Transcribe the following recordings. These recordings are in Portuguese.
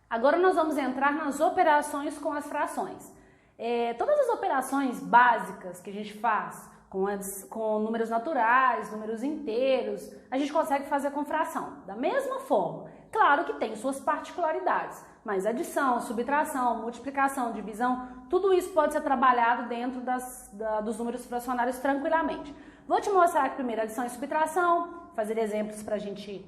Agora nós vamos entrar nas operações com as frações. Todas as operações básicas que a gente faz com números naturais, números inteiros, a gente consegue fazer com fração, da mesma forma. Claro que tem suas particularidades, mas adição, subtração, multiplicação, divisão, tudo isso pode ser trabalhado dentro dos números fracionários tranquilamente. Vou te mostrar aqui primeiro adição e subtração, fazer exemplos para a gente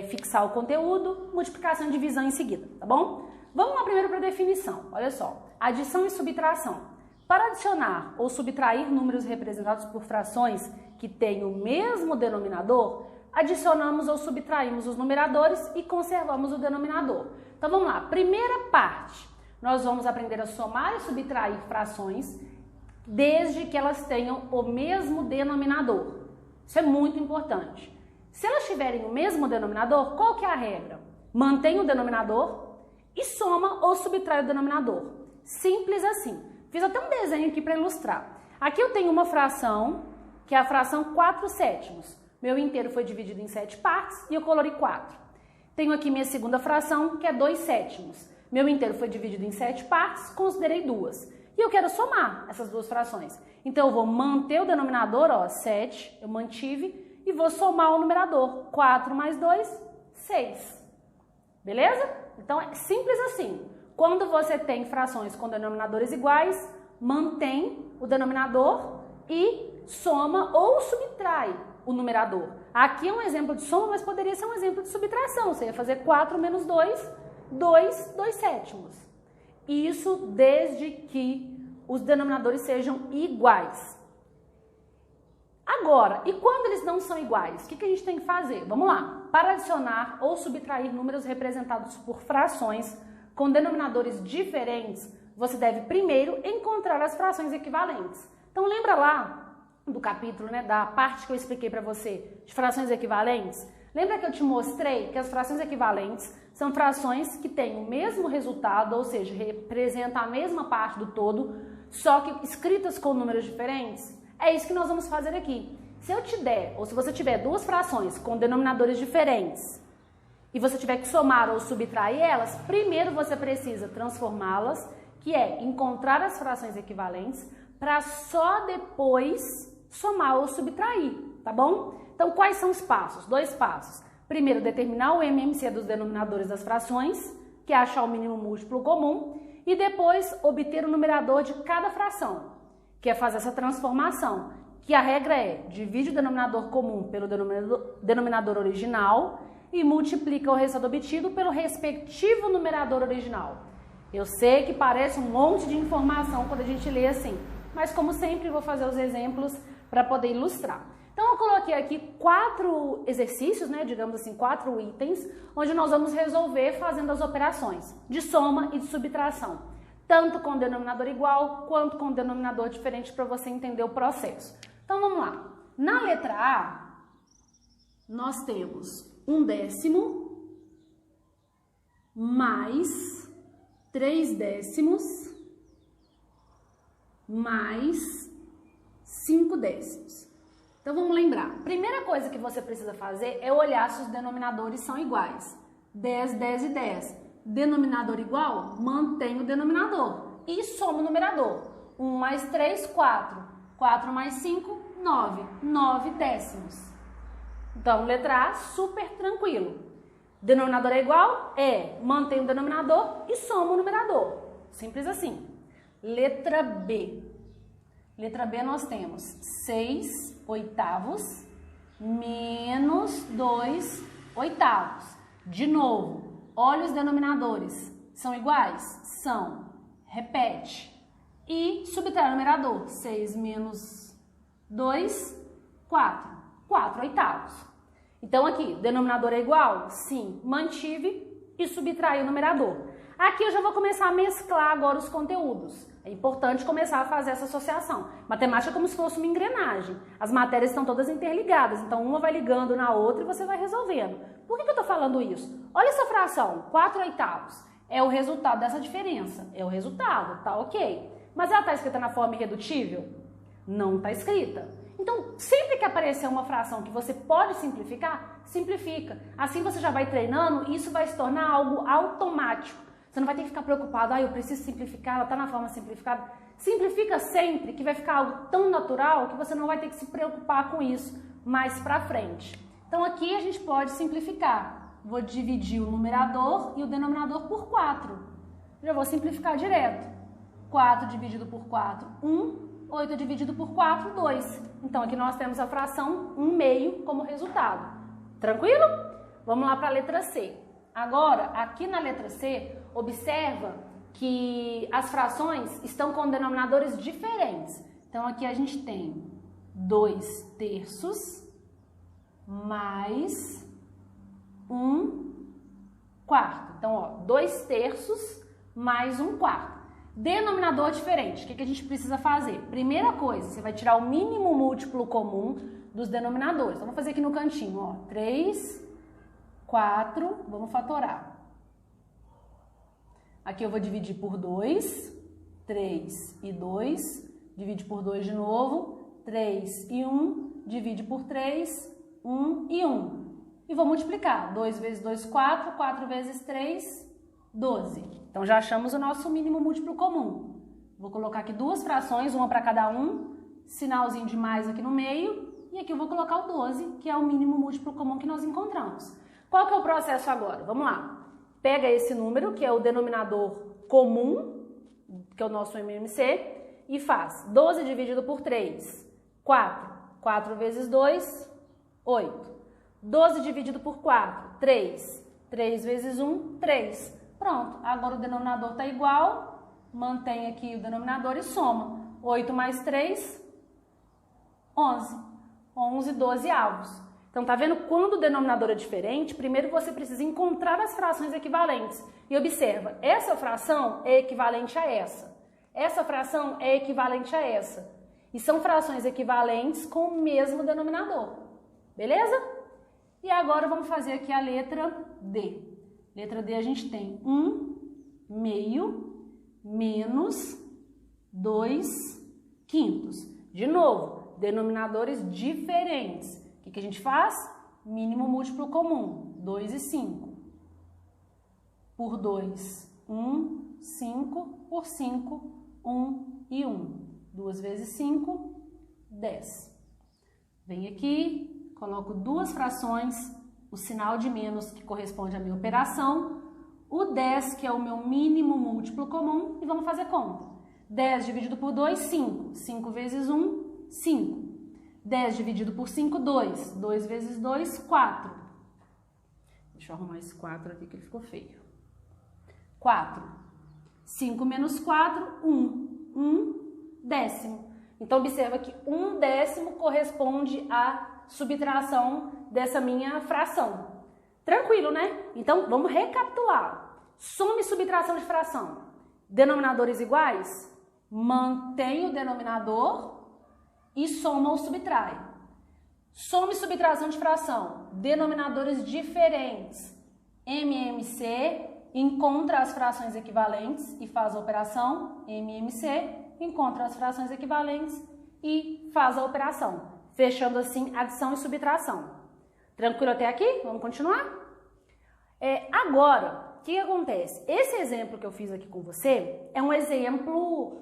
fixar o conteúdo, multiplicação e divisão em seguida, tá bom? Vamos lá primeiro para a definição, olha só, adição e subtração. Para adicionar ou subtrair números representados por frações que têm o mesmo denominador, adicionamos ou subtraímos os numeradores e conservamos o denominador. Então vamos lá, primeira parte, nós vamos aprender a somar e subtrair frações desde que elas tenham o mesmo denominador. Isso é muito importante. Se elas tiverem o mesmo denominador, qual que é a regra? Mantém o denominador e soma ou subtrai o denominador. Simples assim. Fiz até um desenho aqui para ilustrar. Aqui eu tenho uma fração, que é a fração 4/7. Meu inteiro foi dividido em 7 partes e eu colori 4. Tenho aqui minha segunda fração, que é 2/7. Meu inteiro foi dividido em 7 partes, considerei 2. E eu quero somar essas duas frações. Então eu vou manter o denominador, ó, 7, eu mantive, e vou somar o numerador. 4 mais 2, 6. Beleza? Então é simples assim. Quando você tem frações com denominadores iguais, mantém o denominador e soma ou subtrai o numerador. Aqui é um exemplo de soma, mas poderia ser um exemplo de subtração. Você ia fazer 4 menos 2, 2/7. Isso desde que os denominadores sejam iguais. Agora, e quando eles não são iguais? O que a gente tem que fazer? Vamos lá. Para adicionar ou subtrair números representados por frações com denominadores diferentes, você deve primeiro encontrar as frações equivalentes. Então lembra lá do capítulo, né, da parte que eu expliquei para você de frações equivalentes? Lembra que eu te mostrei que as frações equivalentes são frações que têm o mesmo resultado, ou seja, representam a mesma parte do todo, só que escritas com números diferentes? É isso que nós vamos fazer aqui. Se eu te der, ou se você tiver duas frações com denominadores diferentes, e você tiver que somar ou subtrair elas, primeiro você precisa transformá-las, que é encontrar as frações equivalentes, para só depois somar ou subtrair, tá bom? Então, quais são os passos? 2 passos. Primeiro, determinar o MMC dos denominadores das frações, que é achar o mínimo múltiplo comum, e depois obter o numerador de cada fração, que é fazer essa transformação, que a regra é divide o denominador comum pelo denominador original e multiplica o resultado obtido pelo respectivo numerador original. Eu sei que parece um monte de informação quando a gente lê assim, mas como sempre vou fazer os exemplos para poder ilustrar. Então eu coloquei aqui 4 exercícios, né, digamos assim, 4 itens, onde nós vamos resolver fazendo as operações de soma e de subtração, tanto com denominador igual quanto com denominador diferente para você entender o processo. Então vamos lá. Na letra A, nós temos 1/10 mais 3/10 mais 5/10. Então vamos lembrar. Primeira coisa que você precisa fazer é olhar se os denominadores são iguais. 10, 10 e 10. Denominador igual, mantém o denominador e soma o numerador. 1 mais 3, 4. 4 mais 5, 9. 9/10. Então, letra A, super tranquilo. Denominador é igual? Mantém o denominador e soma o numerador. Simples assim. Letra B. Letra B nós temos 6/8 menos 2/8. De novo, olha os denominadores. São iguais? São. Repete. E subtrai o numerador. 6 menos 2, 4. 4/8. Então aqui, denominador é igual? Sim. Mantive e subtraí o numerador. Aqui eu já vou começar a mesclar agora os conteúdos. É importante começar a fazer essa associação. Matemática é como se fosse uma engrenagem. As matérias estão todas interligadas, então uma vai ligando na outra e você vai resolvendo. Por que eu estou falando isso? Olha essa fração, 4/8. É o resultado dessa diferença. É o resultado, tá ok. Mas ela está escrita na forma irredutível? Não está escrita. Então, sempre que aparecer uma fração que você pode simplificar, simplifica. Assim você já vai treinando e isso vai se tornar algo automático. Você não vai ter que ficar preocupado, eu preciso simplificar, ela está na forma simplificada. Simplifica sempre, que vai ficar algo tão natural que você não vai ter que se preocupar com isso mais pra frente. Então aqui a gente pode simplificar. Vou dividir o numerador e o denominador por 4. Já vou simplificar direto. 4 dividido por 4, 1. 8 dividido por 4, 2. Então aqui nós temos a fração 1/2 como resultado. Tranquilo? Vamos lá para a letra C. Agora, aqui na letra C, observa que as frações estão com denominadores diferentes. Então aqui a gente tem 2/3 mais 1/4. Então, ó, 2/3 mais 1/4. Denominador diferente. O que a gente precisa fazer? Primeira coisa, você vai tirar o mínimo múltiplo comum dos denominadores. Então, vou fazer aqui no cantinho, ó, 3, 4, vamos fatorar. Aqui eu vou dividir por 2, 3 e 2, divide por 2 de novo, 3 e 1, divide por 3, 1 e 1. E vou multiplicar, 2 vezes 2, 4, 4 vezes 3, 12. Então, já achamos o nosso mínimo múltiplo comum. Vou colocar aqui duas frações, uma para cada um, sinalzinho de mais aqui no meio, e aqui eu vou colocar o 12, que é o mínimo múltiplo comum que nós encontramos. Qual que é o processo agora? Vamos lá. Pega esse número, que é o denominador comum, que é o nosso MMC, e faz 12 dividido por 3, 4. 4 vezes 2, 8. 12 dividido por 4, 3. 3 vezes 1, 3. Pronto, agora o denominador está igual, mantém aqui o denominador e soma. 8 mais 3, 11. 11 12avos. Então, tá vendo? Quando o denominador é diferente, primeiro você precisa encontrar as frações equivalentes. E observa, essa fração é equivalente a essa. Essa fração é equivalente a essa. E são frações equivalentes com o mesmo denominador. Beleza? E agora vamos fazer aqui a letra D. Letra D a gente tem 1/2 menos 2/5. De novo, denominadores diferentes. O que a gente faz? Mínimo múltiplo comum, 2 e 5. Por 2, 1, 5. Por 5, 1 e 1. 2 vezes 5, 10. Venho aqui, coloco duas frações, o sinal de menos que corresponde à minha operação, o 10 que é o meu mínimo múltiplo comum e vamos fazer conta. 10 dividido por 2, 5. 5 vezes 1, 5. 10 dividido por 5, 2. 2 vezes 2, 4. Deixa eu arrumar esse 4 aqui que ele ficou feio. 4. 5 menos 4, 1. 1/10. Então, observa que 1/10 corresponde à subtração dessa minha fração. Tranquilo, né? Então, vamos recapitular. Soma e subtração de fração. Denominadores iguais? Mantém o denominador e soma ou subtrai. Soma e subtração de fração. Denominadores diferentes. MMC encontra as frações equivalentes e faz a operação. MMC encontra as frações equivalentes e faz a operação. Fechando assim adição e subtração. Tranquilo até aqui? Vamos continuar? Agora, o que acontece? Esse exemplo que eu fiz aqui com você é um exemplo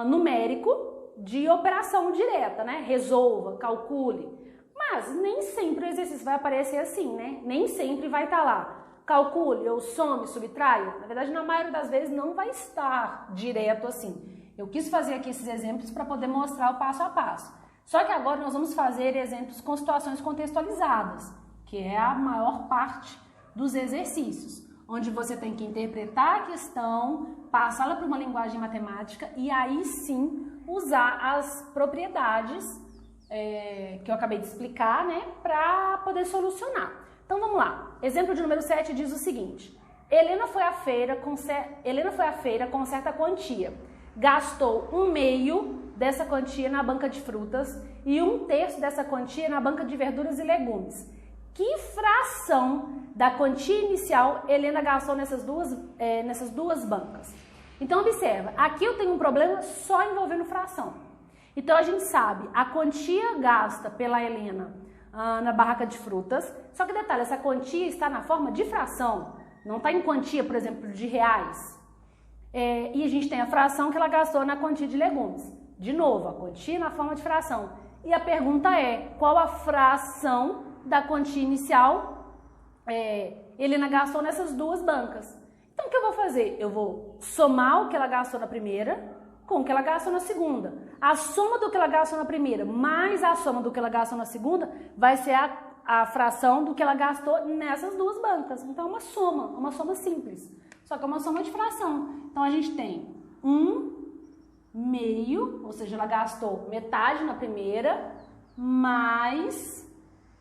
numérico de operação direta, né? Resolva, calcule. Mas nem sempre o exercício vai aparecer assim, né? Nem sempre vai estar lá. Calcule, ou some, subtraia. Na verdade, na maioria das vezes não vai estar direto assim. Eu quis fazer aqui esses exemplos para poder mostrar o passo a passo. Só que agora nós vamos fazer exemplos com situações contextualizadas, que é a maior parte dos exercícios, onde você tem que interpretar a questão, passá-la para uma linguagem matemática e aí sim usar as propriedades que eu acabei de explicar, né, para poder solucionar. Então vamos lá. Exemplo de número 7 diz o seguinte: Helena foi à feira com certa quantia. Gastou 1/2 dessa quantia na banca de frutas e 1/3 dessa quantia na banca de verduras e legumes. Que fração da quantia inicial Helena gastou nessas duas bancas? Então, observa, aqui eu tenho um problema só envolvendo fração. Então, a gente sabe, a quantia gasta pela Helena na barraca de frutas. Só que detalhe, essa quantia está na forma de fração, não está em quantia, por exemplo, de reais. E a gente tem a fração que ela gastou na quantia de legumes. De novo, a quantia na forma de fração. E a pergunta é, qual a fração da quantia inicial ele gastou nessas duas bancas? Então, o que eu vou fazer? Eu vou somar o que ela gastou na primeira com o que ela gastou na segunda. A soma do que ela gastou na primeira mais a soma do que ela gastou na segunda vai ser a fração do que ela gastou nessas duas bancas. Então, é uma soma simples. Só que é uma soma de fração. Então, a gente tem 1/2, ou seja, ela gastou metade na primeira, mais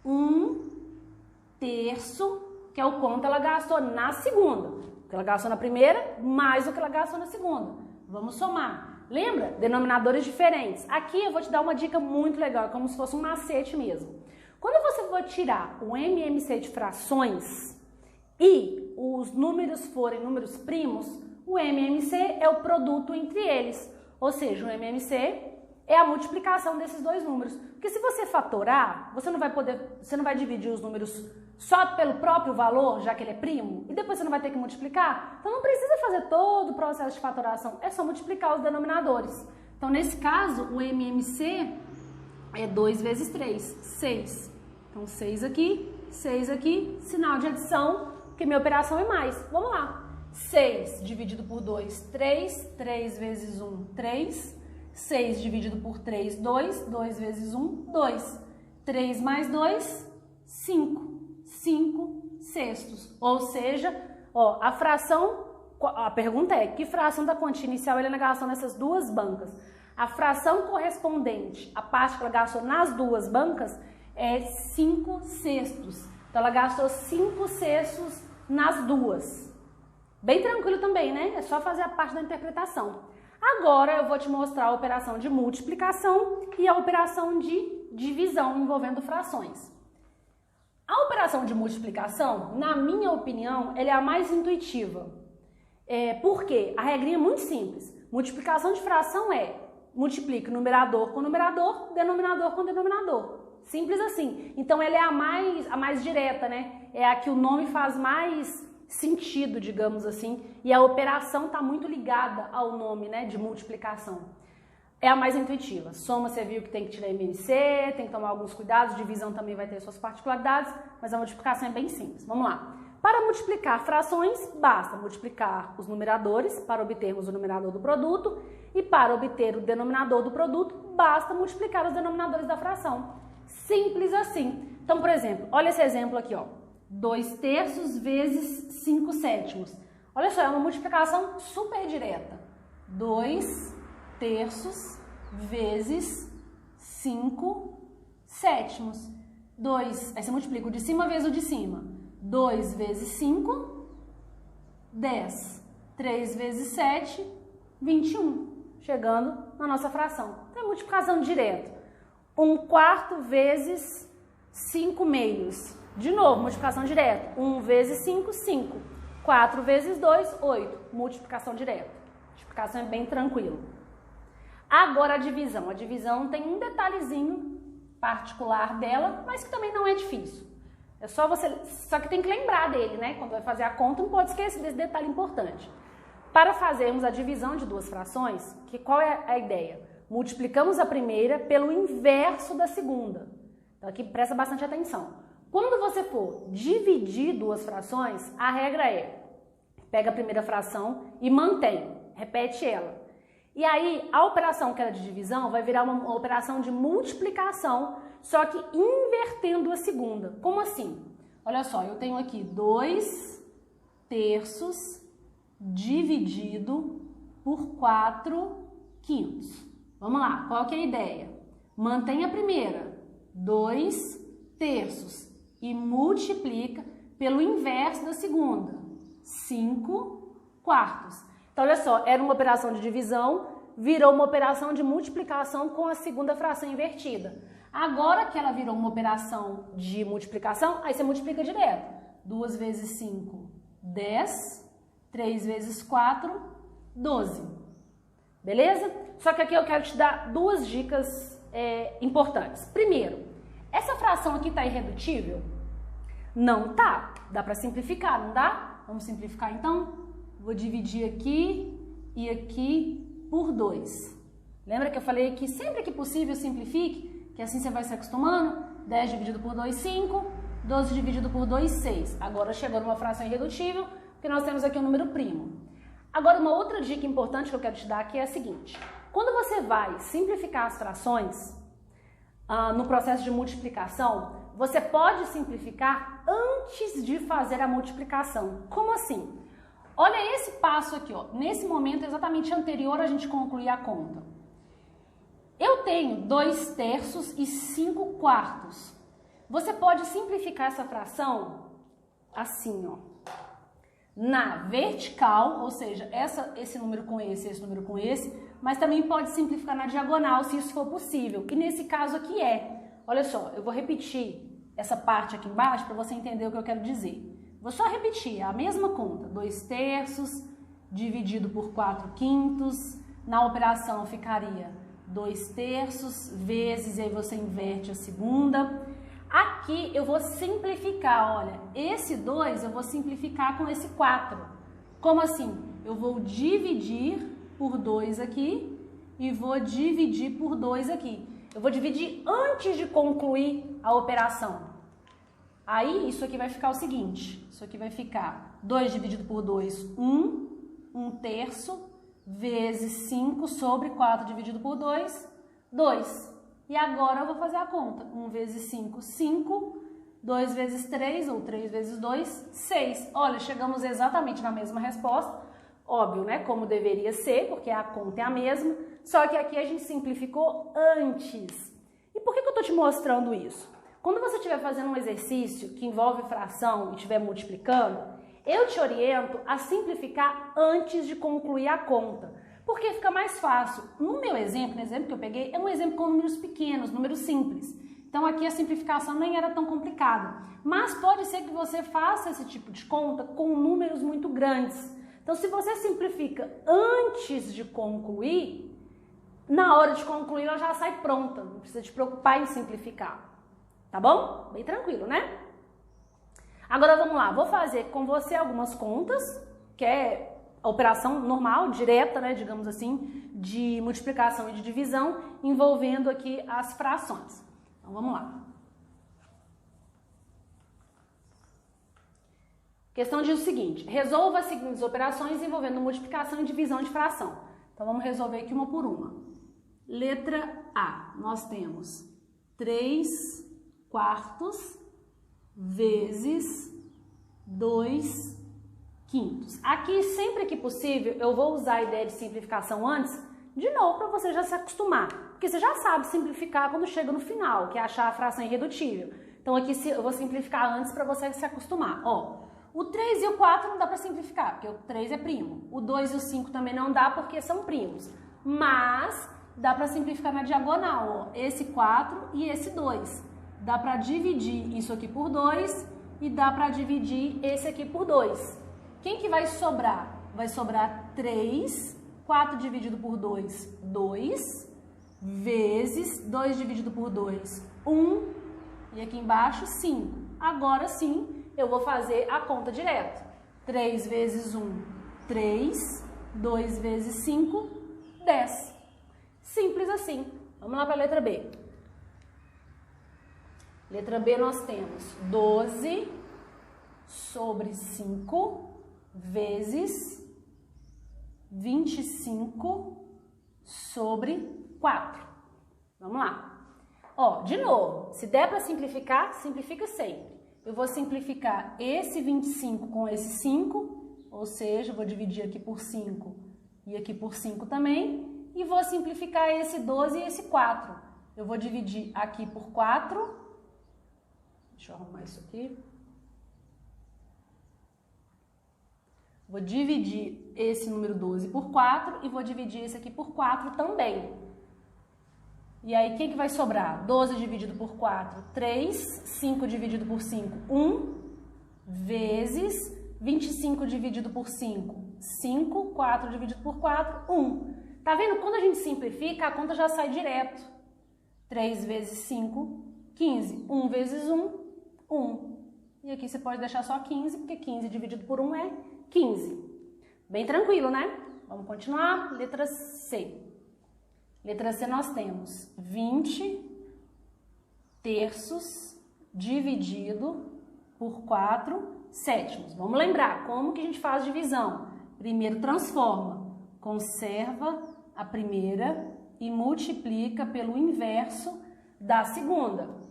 1/3, que é o quanto ela gastou na segunda. O que ela gastou na primeira, mais o que ela gastou na segunda. Vamos somar. Lembra? Denominadores diferentes. Aqui eu vou te dar uma dica muito legal, é como se fosse um macete mesmo. Quando você for tirar o MMC de frações e os números forem números primos, o MMC é o produto entre eles. Ou seja, o MMC é a multiplicação desses dois números. Porque se você fatorar, você não vai dividir os números só pelo próprio valor, já que ele é primo, e depois você não vai ter que multiplicar. Então não precisa fazer todo o processo de fatoração, é só multiplicar os denominadores. Então nesse caso, o MMC é 2 vezes 3, 6. Então 6 aqui, sinal de adição, porque minha operação é mais. Vamos lá. 6 dividido por 2, 3. 3 vezes 1, 3. 6 dividido por 3, 2. 2 vezes 1, 2. 3 mais 2, 5. 5 sextos. Ou seja, a fração, a pergunta é, que fração da quantia inicial ele gastou nessas duas bancas? A fração correspondente à parte que ela gastou nas duas bancas é 5 sextos. Então, ela gastou 5 sextos nas duas. Bem tranquilo também, né? É só fazer a parte da interpretação. Agora, eu vou te mostrar a operação de multiplicação e a operação de divisão envolvendo frações. A operação de multiplicação, na minha opinião, ela é a mais intuitiva. Por quê? A regrinha é muito simples. Multiplicação de fração multiplica numerador com numerador, denominador com denominador. Simples assim. Então, ela é a mais direta, né? É a que o nome faz mais sentido, digamos assim, e a operação está muito ligada ao nome, né, de multiplicação. É a mais intuitiva. Soma, você viu que tem que tirar MMC, tem que tomar alguns cuidados, divisão também vai ter suas particularidades, mas a multiplicação é bem simples. Vamos lá. Para multiplicar frações, basta multiplicar os numeradores para obtermos o numerador do produto e para obter o denominador do produto, basta multiplicar os denominadores da fração. Simples assim. Então, por exemplo, olha esse exemplo aqui, ó. 2/3 vezes 5/7. Olha só, é uma multiplicação super direta. 2/3 vezes 5/7. 2, aí você multiplica o de cima vezes o de cima. 2 vezes 5, 10. 3 vezes 7, 21. Chegando na nossa fração. Então, é multiplicação direta. 1/4 vezes 5/2. De novo, multiplicação direta. 1 vezes 5, 5. 4 vezes 2, 8. Multiplicação direta. Multiplicação é bem tranquilo. Agora a divisão. A divisão tem um detalhezinho particular dela, mas que também não é difícil. É só que tem que lembrar dele, né? Quando vai fazer a conta, não pode esquecer desse detalhe importante. Para fazermos a divisão de duas frações, qual é a ideia? Multiplicamos a primeira pelo inverso da segunda. Então aqui presta bastante atenção. Quando você for dividir duas frações, a regra é, pega a primeira fração e mantém, repete ela. E aí, a operação que era de divisão vai virar uma operação de multiplicação, só que invertendo a segunda. Como assim? Olha só, eu tenho aqui 2/3 dividido por 4/5. Vamos lá, qual que é a ideia? Mantém a primeira, 2/3. E multiplica pelo inverso da segunda, 5/4. Então, olha só, era uma operação de divisão, virou uma operação de multiplicação com a segunda fração invertida. Agora que ela virou uma operação de multiplicação, aí você multiplica direto. 2 vezes 5, 10. 3 vezes 4, 12. Beleza? Só que aqui eu quero te dar duas dicas importantes. Primeiro, Essa fração aqui está irredutível? Não tá. Dá para simplificar, não dá? Vamos simplificar então? Vou dividir aqui e aqui por 2. Lembra que eu falei que sempre que possível simplifique? Que assim você vai se acostumando? 10 dividido por 2, 5. 12 dividido por 2, 6. Agora chegou numa fração irredutível, porque nós temos aqui um número primo. Agora, uma outra dica importante que eu quero te dar aqui é a seguinte. Quando você vai simplificar as frações, no processo de multiplicação, você pode simplificar antes de fazer a multiplicação. Como assim? Olha esse passo aqui, ó. Nesse momento exatamente anterior a gente concluir a conta. Eu tenho 2 terços e 5 quartos. Você pode simplificar essa fração assim, ó. Na vertical, ou seja, esse número com esse número com esse, mas também pode simplificar na diagonal, se isso for possível. E nesse caso aqui olha só, eu vou repetir essa parte aqui embaixo para você entender o que eu quero dizer. Vou só repetir a mesma conta, 2 terços dividido por 4 quintos, na operação ficaria 2 terços vezes, e aí você inverte a segunda. Aqui eu vou simplificar, olha, esse 2 eu vou simplificar com esse 4. Como assim? Eu vou dividir por 2 aqui e vou dividir por 2 aqui. Eu vou dividir antes de concluir a operação. Aí isso aqui vai ficar o seguinte, isso aqui vai ficar 2 dividido por 2, 1 terço, vezes 5 sobre 4 dividido por 2, 2. E agora eu vou fazer a conta. 1 vezes 5, 5. 2 vezes 3, ou 3 vezes 2, 6. Olha, chegamos exatamente na mesma resposta. Óbvio, né? Como deveria ser, porque a conta é a mesma. Só que aqui a gente simplificou antes. E por que eu estou te mostrando isso? Quando você estiver fazendo um exercício que envolve fração e estiver multiplicando, eu te oriento a simplificar antes de concluir a conta. Porque fica mais fácil. No meu exemplo, no exemplo que eu peguei, é um exemplo com números pequenos, números simples. Então aqui a simplificação nem era tão complicada. Mas pode ser que você faça esse tipo de conta com números muito grandes. Então se você simplifica antes de concluir, na hora de concluir ela já sai pronta. Não precisa te preocupar em simplificar. Tá bom? Bem tranquilo, né? Agora vamos lá. Vou fazer com você algumas contas, que é a operação normal, direta, né, digamos assim, de multiplicação e de divisão, envolvendo aqui as frações. Então, vamos lá. A questão diz o seguinte, resolva as seguintes operações envolvendo multiplicação e divisão de fração. Então, vamos resolver aqui uma por uma. Letra A, nós temos 3 quartos vezes 2 quintos. Aqui, sempre que possível, eu vou usar a ideia de simplificação antes, de novo, para você já se acostumar. Porque você já sabe simplificar quando chega no final, que é achar a fração irredutível. Então, aqui eu vou simplificar antes para você se acostumar. Ó, o 3 e o 4 não dá para simplificar, porque o 3 é primo. O 2 e o 5 também não dá, porque são primos. Mas, dá para simplificar na diagonal, ó. Esse 4 e esse 2. Dá para dividir isso aqui por 2 e dá para dividir esse aqui por 2. Quem que vai sobrar? Vai sobrar 3, 4 dividido por 2, 2, vezes 2 dividido por 2, 1, e aqui embaixo 5. Agora sim, eu vou fazer a conta direto. 3 vezes 1, 3, 2 vezes 5, 10. Simples assim. Vamos lá para a letra B. Letra B nós temos 12 sobre 5 vezes 25 sobre 4. Vamos lá. Ó, de novo, se der para simplificar, simplifica sempre. Eu vou simplificar esse 25 com esse 5, ou seja, eu vou dividir aqui por 5 e aqui por 5 também, e vou simplificar esse 12 e esse 4. Eu vou dividir aqui por 4, deixa eu arrumar isso aqui. Vou dividir esse número 12 por 4 e vou dividir esse aqui por 4 também. E aí, o que vai sobrar? 12 dividido por 4, 3. 5 dividido por 5, 1. Vezes 25 dividido por 5, 5. 4 dividido por 4, 1. Tá vendo? Quando a gente simplifica, a conta já sai direto. 3 vezes 5, 15. 1 vezes 1, 1. E aqui você pode deixar só 15, porque 15 dividido por 1 é 15. Bem tranquilo, né? Vamos continuar. Letra C. Letra C nós temos 20 terços dividido por 4 sétimos. Vamos lembrar como que a gente faz divisão. Primeiro transforma, conserva a primeira e multiplica pelo inverso da segunda.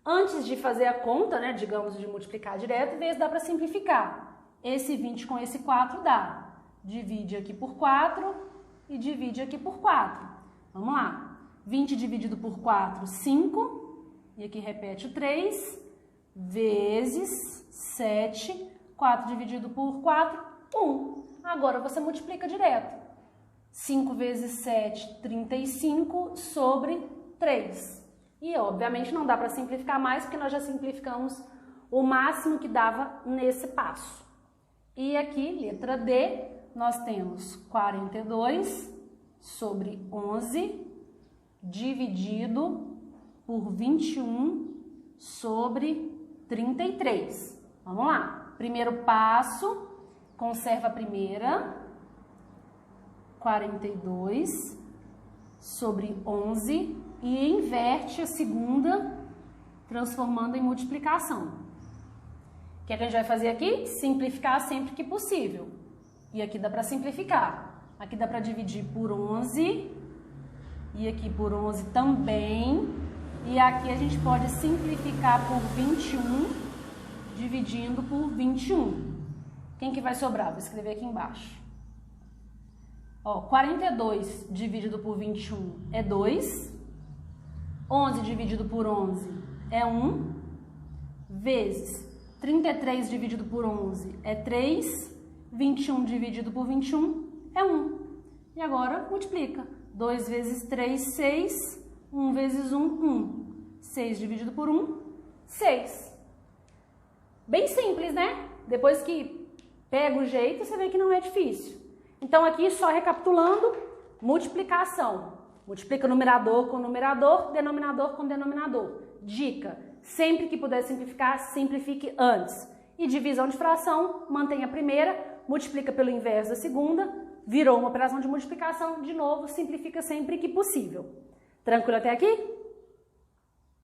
Antes de fazer a conta, né, digamos, de multiplicar direto, às vezes dá para simplificar. Esse 20 com esse 4 dá. Divide aqui por 4 e divide aqui por 4. Vamos lá. 20 dividido por 4, 5. E aqui repete o 3. Vezes 7. 4 dividido por 4, 1. Agora você multiplica direto. 5 vezes 7, 35 sobre 3. E, obviamente, não dá para simplificar mais, porque nós já simplificamos o máximo que dava nesse passo. E aqui, letra D, nós temos 42 sobre 11 dividido por 21 sobre 33. Vamos lá. Primeiro passo, conserva a primeira. 42 sobre 11 e inverte a segunda, transformando em multiplicação. O que a gente vai fazer aqui? Simplificar sempre que possível. E aqui dá para simplificar. Aqui dá para dividir por 11 e aqui por 11 também. E aqui a gente pode simplificar por 21, dividindo por 21. Quem que vai sobrar? Vou escrever aqui embaixo. Ó, 42 dividido por 21 é 2. 11 dividido por 11 é 1. Vezes 33 dividido por 11 é 3. 21 dividido por 21 é 1. E agora multiplica. 2 vezes 3, 6. 1 vezes 1, 1. 6 dividido por 1, 6. Bem simples, né? Depois que pega o jeito, você vê que não é difícil. Então, aqui, só recapitulando, multiplicação. Multiplica numerador com numerador, denominador com denominador. Dica, sempre que puder simplificar, simplifique antes. E divisão de fração, mantenha a primeira, multiplica pelo inverso da segunda, virou uma operação de multiplicação, de novo, simplifica sempre que possível. Tranquilo até aqui?